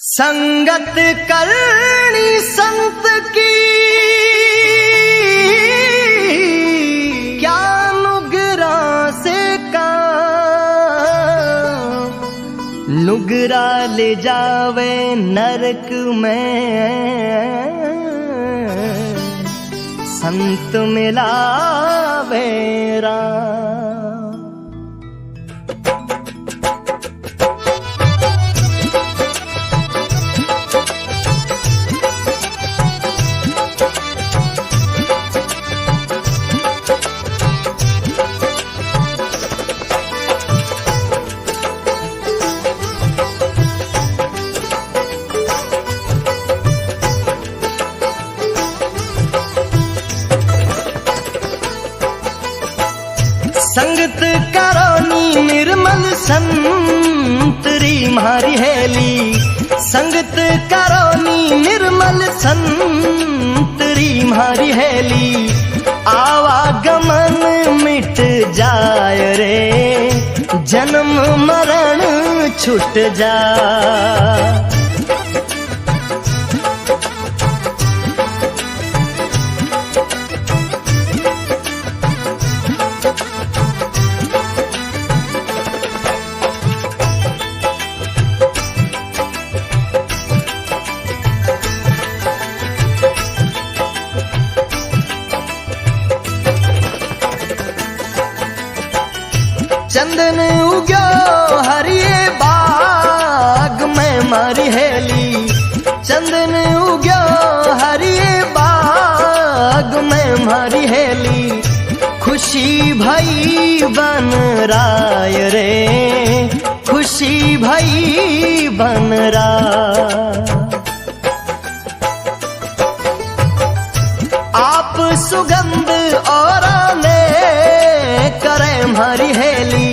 संगत करनी संत की क्या नुगरा से काम, नुगरा ले जावे नरक में, संत मिलावे राम। संगत करोनी निर्मल संतरी मारी हेली, संगत करोनी निर्मल संतरी मारी हेली, आवागमन मिट जाय रे, जन्म मरण छूट जा। चंदन उग्यो हरिये बाग में मारी हेली, चंदन उग्यो हरिये बाग में मारी हेली, खुशी भई बन राय रे, खुशी भई बन राय। आप सुगंध और ने करे मारी हेली,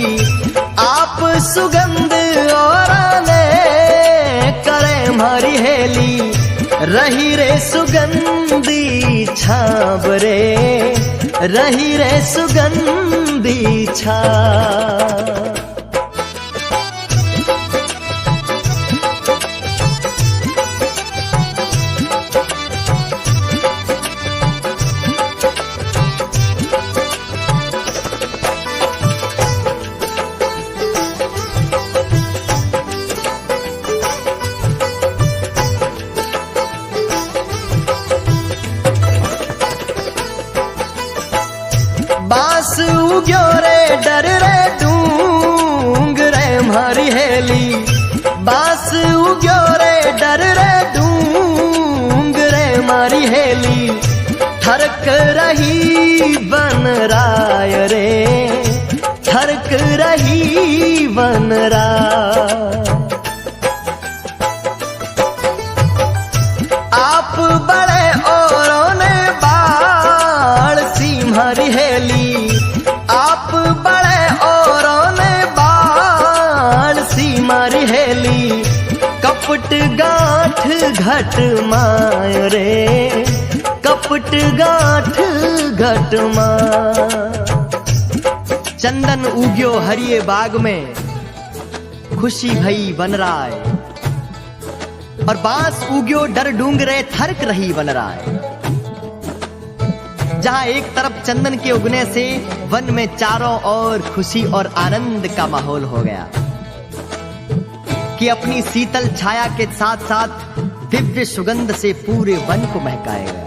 आप सुगंध और ने करे मारी हेली, रही रे सुगंधी छाब रे, रही रे सुगंधी छाब। बांस उग्यो रे डर रे डूंग रे मारी हेली, बांस उग्यो रे डर रे डूंग रे मारी हेली, ठरक रही बन राय रे, ठरक रही बन राय। आप बड़े औरों ने बाढ़ सी मारी हेली, आप बड़े औरों ने बाढ़ सी मारी हेली, कपट गांठ घट माय रे, कपट गांठ घट माय। चंदन उग्यो हरिये बाग में, खुशी भई बन राय, और बांस उग्यो डर डूंगरे थरक रही बन राय। जहां एक तरफ चंदन के उगने से वन में चारों ओर खुशी और आनंद का माहौल हो गया कि अपनी शीतल छाया के साथ साथ दिव्य सुगंध से पूरे वन को महकाएगा।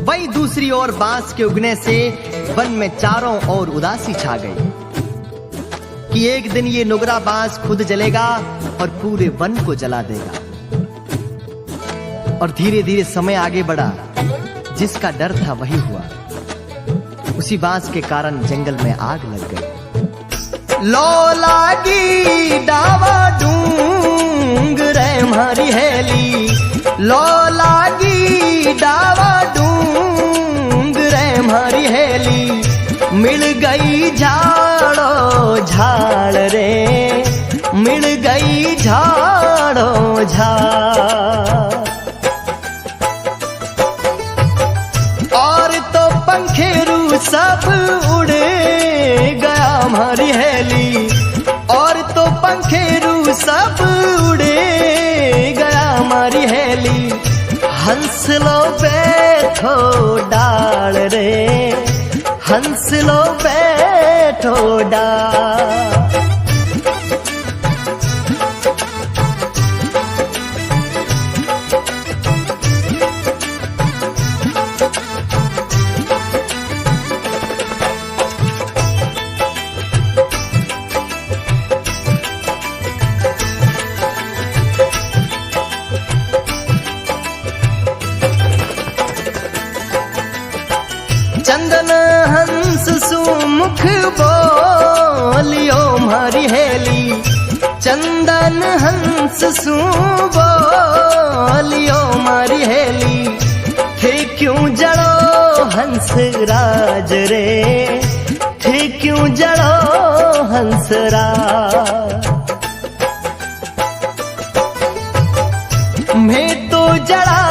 वहीं दूसरी ओर बांस के उगने से वन में चारों ओर उदासी छा गई कि एक दिन ये नुगरा बांस खुद जलेगा और पूरे वन को जला देगा। और धीरे धीरे समय आगे बढ़ा, जिसका डर था वही हुआ। उसी बांस के कारण जंगल में आग लग गई। लो लागी डावा डूंग रे मारी हेली, लो लागी डावा डूंग रे मारी हेली, मिल गई झाड़ो झाड़ रे, मिल गई झाड़ो झाड़। और तो पंखेरू सब उड़े गया हमारी हेली, और तो पंखेरू सब उड़े बैठो डाल रे, हंस लो बैठो डाल। चंदन हंस सुमुख बोलियो मारी हेली, चंदन हंस सु बोलियो मारी हेली। थे क्यों जड़ो हंस राज रे, थे क्यों जड़ो हंस राज। मैं तो जड़ा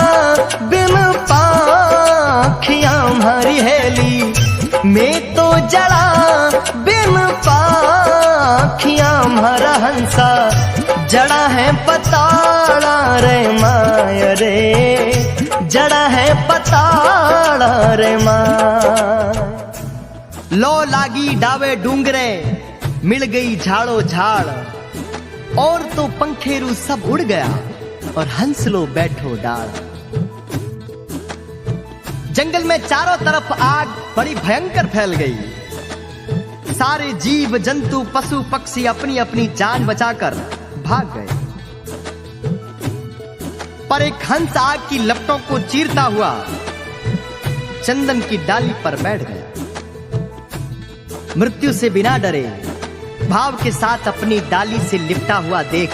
बिन पाखियां मारी हेली, मैं तो जड़ा बिन पाखियां मारा हंसा। जड़ा है पताड़ा रे माय रे, जड़ा है पताड़ा रे माय। लो लागी डावे डूंगरे, मिल गई झाड़ो झाड़, और तो पंखेरू सब उड़ गया, और हंस लो बैठो डाल। जंगल में चारों तरफ आग बड़ी भयंकर फैल गई। सारे जीव जंतु पशु पक्षी अपनी अपनी जान बचाकर भाग गए, पर एक हंस आग की लपटों को चीरता हुआ चंदन की डाली पर बैठ गया। मृत्यु से बिना डरे भाव के साथ अपनी डाली से लिपटा हुआ देख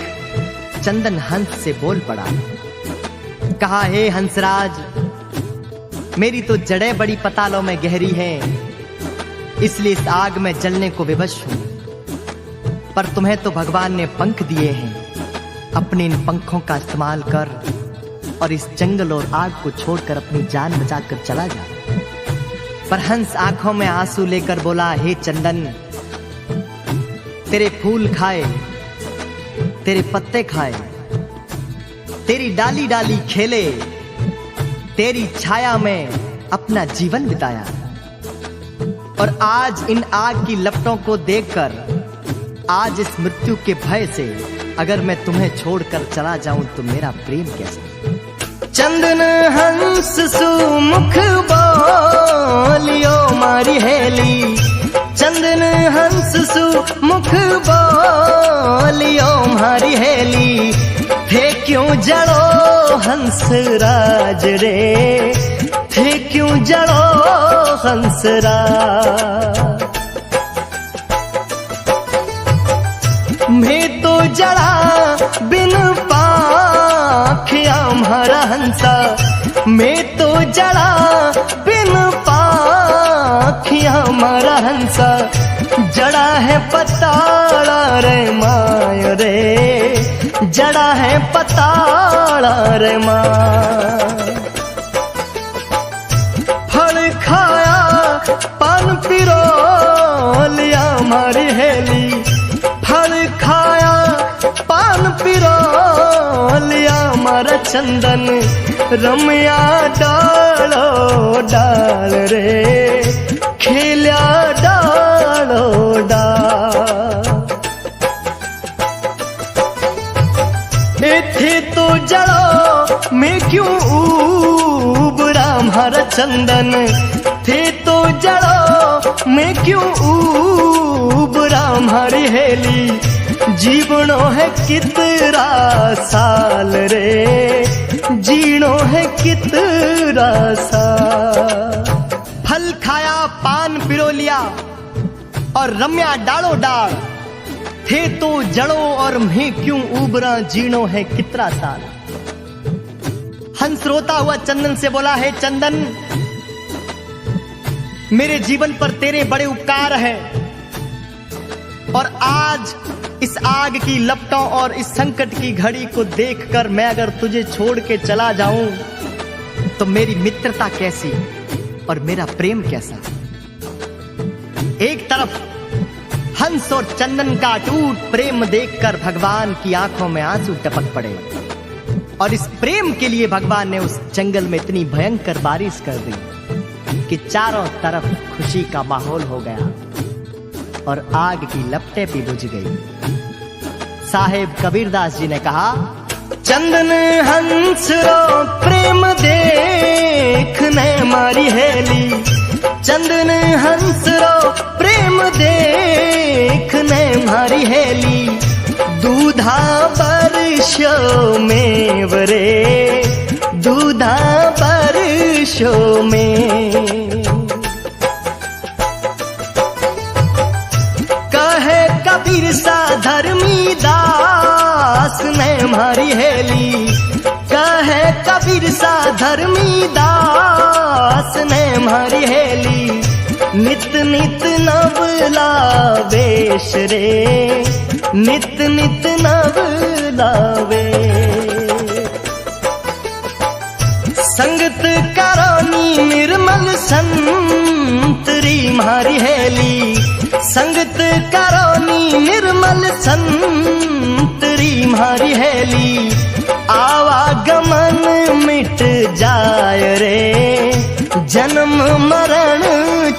चंदन हंस से बोल पड़ा, कहा, हे हंसराज, मेरी तो जड़ें बड़ी पतालों में गहरी हैं, इसलिए इस आग में जलने को विवश हूं। पर तुम्हें तो भगवान ने पंख दिए हैं, अपने इन पंखों का इस्तेमाल कर और इस जंगल और आग को छोड़कर अपनी जान बचाकर चला जा। पर हंस आंखों में आंसू लेकर बोला, हे चंदन, तेरे फूल खाए, तेरे पत्ते खाए, तेरी डाली डाली खेले, तेरी छाया में अपना जीवन बिताया, और आज इन आग की लपटों को देखकर, आज इस मृत्यु के भय से अगर मैं तुम्हें छोड़कर चला जाऊं तो मेरा प्रेम कैसा। चंदन हंस सुमुख बोलियो मारी हेली, चंदन हंस सुमुख बोलियो मारी हेली। थे क्यों जड़ो हंस राज रे, थे क्यों जड़ो हंस राज। मैं तो जड़ा बिन पाखियां मारा हंसा, मैं तो जड़ा बिन पाखियां मारा हंसा। जड़ा है पताड़ा रे माय रे, जड़ा है पताड़ा रे माय। फल खाया पान पिरो लिया मारी हेली, फल खाया पान पिरो लिया मारा चंदन। रमया डालो डाल रे, खेल्या डालो डाल। थे तो जड़ो मैं क्यों उबरा मारा चंदन, थे तो जड़ो मैं क्यों उबरा मारी हेली। जीवनो है कितना साल रे, जीनो है कितना साल। फल खाया पान पिरो लिया और रम्या डालो डाल। थे तो जड़ो और मैं क्यों उबरा, जीनो है कितना साल। हंस रोता हुआ चंदन से बोला, है चंदन, मेरे जीवन पर तेरे बड़े उपकार हैं, और आज इस आग की लपटों और इस संकट की घड़ी को देखकर मैं अगर तुझे छोड़ के चला जाऊं तो मेरी मित्रता कैसी और मेरा प्रेम कैसा। एक तरफ हंस और चंदन का अटूट प्रेम देखकर भगवान की आंखों में आंसू टपक पड़े, और इस प्रेम के लिए भगवान ने उस जंगल में इतनी भयंकर बारिश कर दी कि चारों तरफ खुशी का माहौल हो गया और आग की लपटें भी बुझ गई। साहेब कबीरदास जी ने कहा, चंदन हंस रो प्रेम देखने मारी हेली, चंदन हंस रो प्रेम देखने मारी हेली, दूधा बरसों में वरे, दूधा बरसों में। कहे कबीर सा धर्मी दास ने मारी हेली, कहे कबीर सा धर्मी दास ने मारी हेली, नित नित नव लावेश रे, नित नित नव लावे। संगत करोनी निर्मल संतरी मारी हेली, संगत करोनी निर्मल संतरी मारी हेली, आवागमन मिट जाय रे, जन्म मरण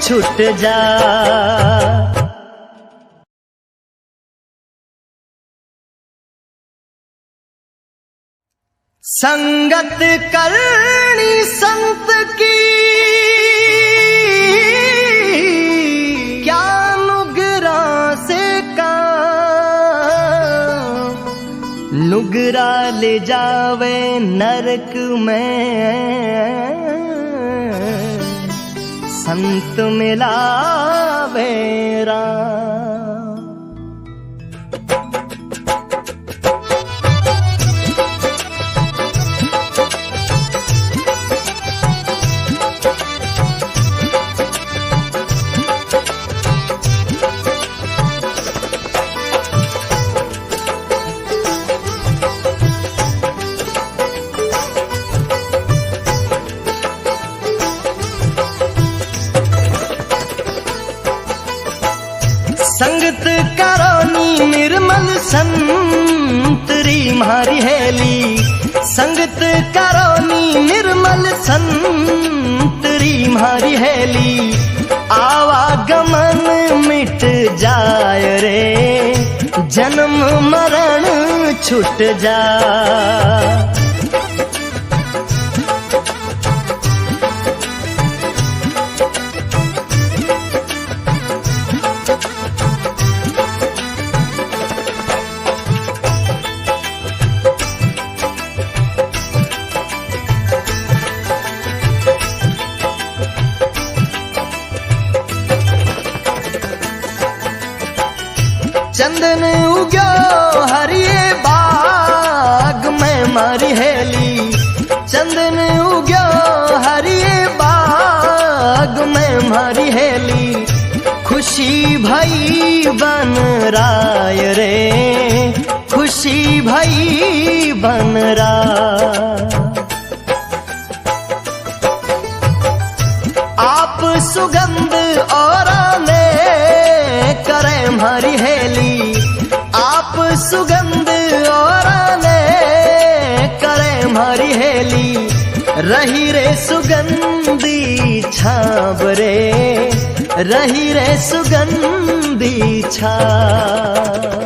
छूट जा। संगत करनी संत की क्या नुगरा से का, नुगरा ले जावे नरक में, संत मिलावे राम। संगत करोनी निर्मल संतरी मारी हेली, संगत करोनी निर्मल संतरी मारी हेली, आवागमन मिट जाय रे, जन्म मरण छूट जा। चंदन उग्यो हरिये बाग में मारी हेली, चंदन उग्यो हरिये बाग में मारी हेली, खुशी भई बन राय रे, खुशी भई बन राय। आप सुगंध और ने करे मारी हेली, आप सुगंध और ने करे मारी हेली, रही रे सुगंधी छाब रे, रही रे सुगंधी छाब।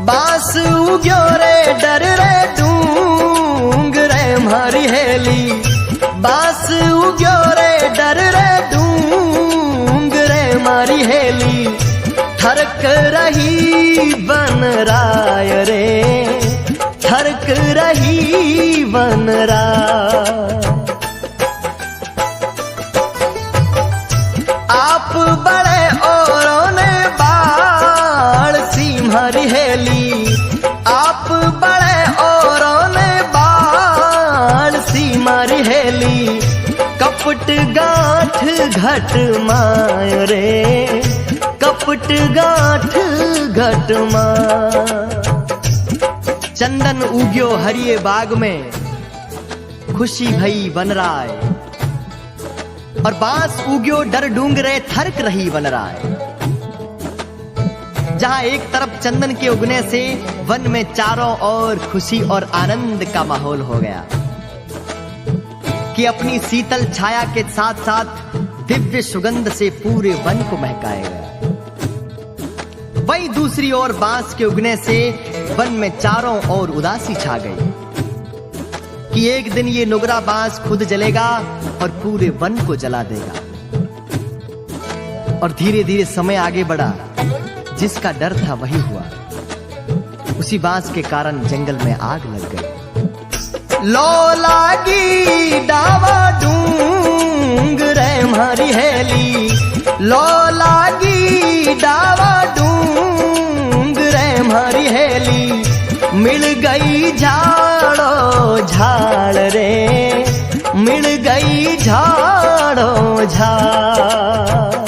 बास उग्यो रे डर रे डूंग रे मारी हेली, बास उग्यो रे डर रे डूंग रे मारी हेली, थरक रही बन राय रे, थरक रही बन राय। आप बड़े औरों ने बाल सी मारी हेली, आप बड़े औरों ने बाल सी मारी हेली, कपट गांठ घट माय रे, कपट गांठ घट माय। चंदन उग्यो हरिये बाग में, खुशी भई बन राय, और बांस उग्यो डर डूंगरे थरक रही बन राय। जहां एक तरफ चंदन के उगने से वन में चारों ओर खुशी और आनंद का माहौल हो गया कि अपनी शीतल छाया के साथ साथ दिव्य सुगंध से पूरे वन को महकाएगा। वहीं दूसरी ओर बांस के उगने से वन में चारों ओर उदासी छा गई कि एक दिन ये नुगरा बांस खुद जलेगा और पूरे वन को जला देगा। और धीरे धीरे समय आगे बढ़ा, जिसका डर था वही हुआ। उसी बांस के कारण जंगल में आग लग गई। लो लागी डावा डूंग रे मारी हेली, लो लागी डावा डूंग रे मारी हेली, मिल गई झाड़ो झाड़ रे, मिल गई झाड़ो झाड़।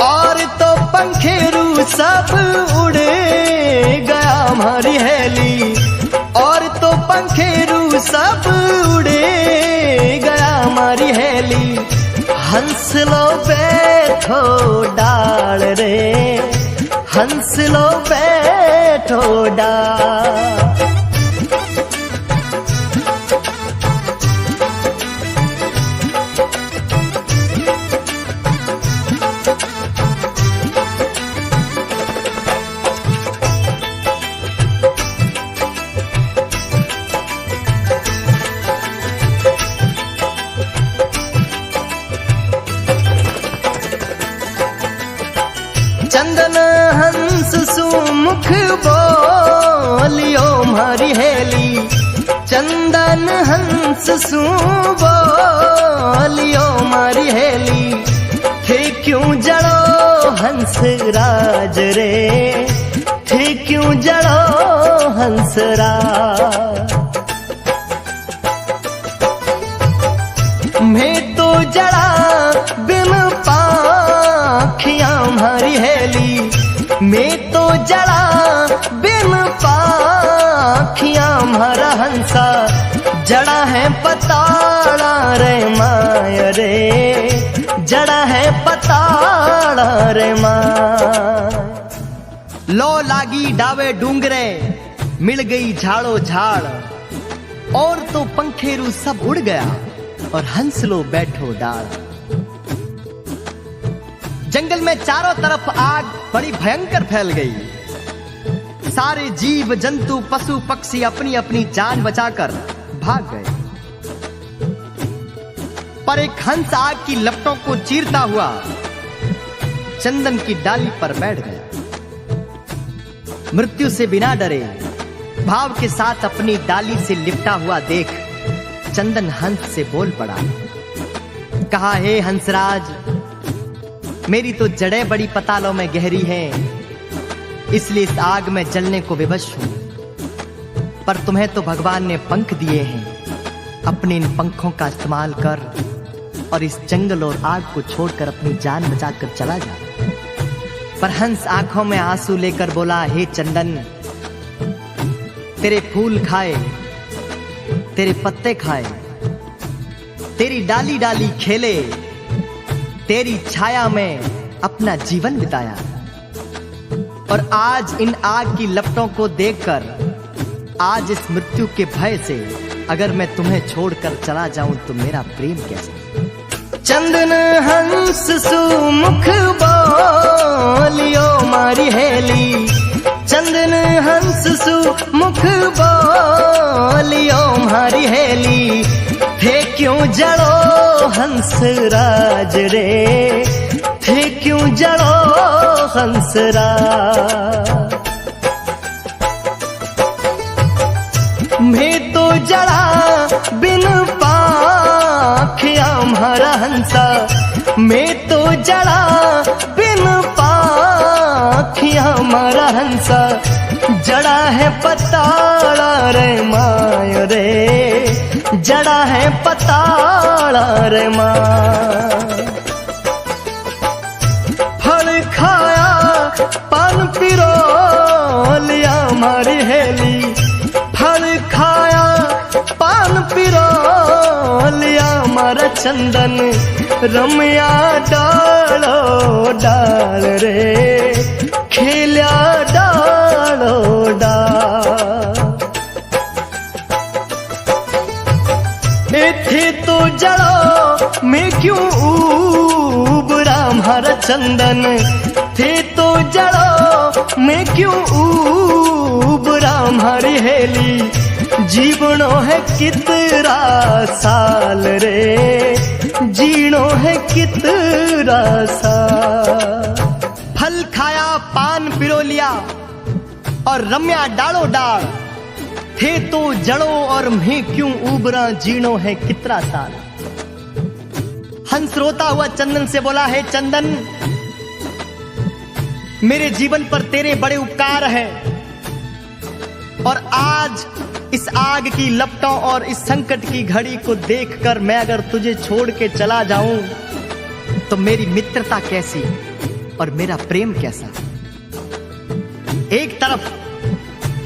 और तो पंखेरू सब उड़े गया हमारी हेली, और तो पंखेरू सब उड़े गया हमारी हेली। हंस लो बैठो डाल रे, हंस लो बैठो डाल। चंदन हंस सुमुख बोलियो मारी हेली, चंदन हंस सु बोलियो मारी हेली। थे क्यों जड़ो हंस राज रे, थे क्यों जड़ो हंस राज। मैं तो जड़ा बिन पाखियां मारी हेली, मैं तो जड़ा बिन पाखियां मारा हंसा। जड़ा है पताड़ा रे माय रे, जड़ा है पताड़ा रे माय। लो लागी डावे डूंगरे, मिल गई झाड़ो झाड़, और तो पंखेरू सब उड़ गया और हंस लो बैठो डाल। जंगल में चारों तरफ आग बड़ी भयंकर फैल गई। सारे जीव जंतु पशु पक्षी अपनी अपनी जान बचाकर भाग गए, पर एक हंस आग की लपटों को चीरता हुआ चंदन की डाली पर बैठ गया। मृत्यु से बिना डरे भाव के साथ अपनी डाली से लिपटा हुआ देख चंदन हंस से बोल पड़ा, कहा, हे हंसराज, मेरी तो जड़ें बड़ी पतालों में गहरी हैं, इसलिए इस आग में जलने को विवश हूं। पर तुम्हें तो भगवान ने पंख दिए हैं, अपने इन पंखों का इस्तेमाल कर और इस जंगल और आग को छोड़कर अपनी जान बचाकर चला जा। पर हंस आंखों में आंसू लेकर बोला, हे चंदन, तेरे फूल खाए, तेरे पत्ते खाए, तेरी डाली डाली खेले, तेरी छाया में अपना जीवन बिताया, और आज इन आग की लपटों को देखकर, आज इस मृत्यु के भय से अगर मैं तुम्हें छोड़कर चला जाऊं तो मेरा प्रेम कैसा। चंदन हंस सुमुख बोलियो मारी हेली, चंदन हंस सुमुख बोलियो मारी हेली। थे क्यों जड़ो हंस राज रे, थे क्यों जड़ो हंस राज। मैं तो जड़ा बिन पाखिया हमारा हंसा, मैं तो जड़ा बिन पाखिया हमारा हंसा। जड़ा है पताड़ा रे माय रे, जड़ा है पताड़ा रे माँ। फल खाया पान पिरो लिया मारी हेली, फल खाया पान पिरो लिया मारा चंदन, रमया डालो डाल रे खेल्या डालो डाल। थे तो जड़ो मैं क्यों उबरा मारा चंदन, थे तो जड़ो मैं क्यों उबरा मारी हेली, जीवनो है कितना साल रे, जीनो है कितना साल। फल खाया पान पिरो लिया और रम्या डालो डाल, थे तो जड़ो और मैं क्यों उबरा, जीनो है कितना साल। हंस रोता हुआ चंदन से बोला, है चंदन मेरे जीवन पर तेरे बड़े उपकार है, और आज इस आग की लपटों और इस संकट की घड़ी को देखकर मैं अगर तुझे छोड़ के चला जाऊं तो मेरी मित्रता कैसी और मेरा प्रेम कैसा। एक तरफ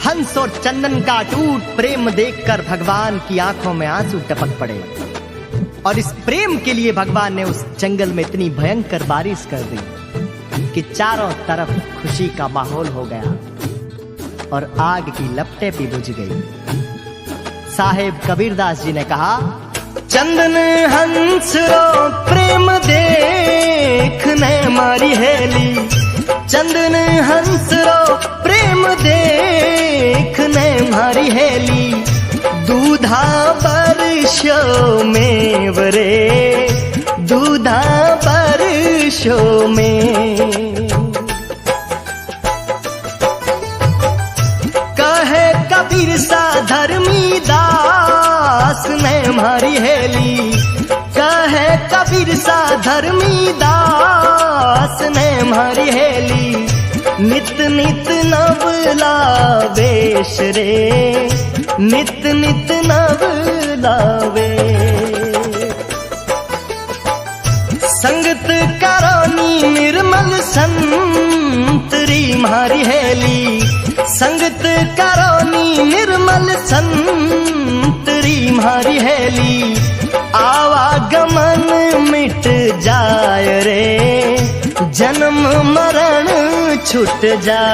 हंस और चंदन का अटूट प्रेम देखकर भगवान की आंखों में आंसू टपक पड़े, और इस प्रेम के लिए भगवान ने उस जंगल में इतनी भयंकर बारिश कर दी कि चारों तरफ खुशी का माहौल हो गया और आग की लपटें भी बुझ गई। साहेब कबीरदास जी ने कहा, चंदन हंस रो प्रेम देखने मारी हेली, चंदन हंस रो प्रेम देखने मारी हेली, दूधा बरसो में वरे, दूधा बरसो में। कहे कबीर सा धर्मी दास ने मारी हेली, कहे कबीर सा धर्मी दास ने मारी हेली, नित नित नवला वेश रे, नित नित नवला वेश। संगत करानी निर्मल संतरी मारी हेली, संगत करानी निर्मल संतरी मारी हेली, आवागमन मिट जाय रे, जन्म मरण छूट जा।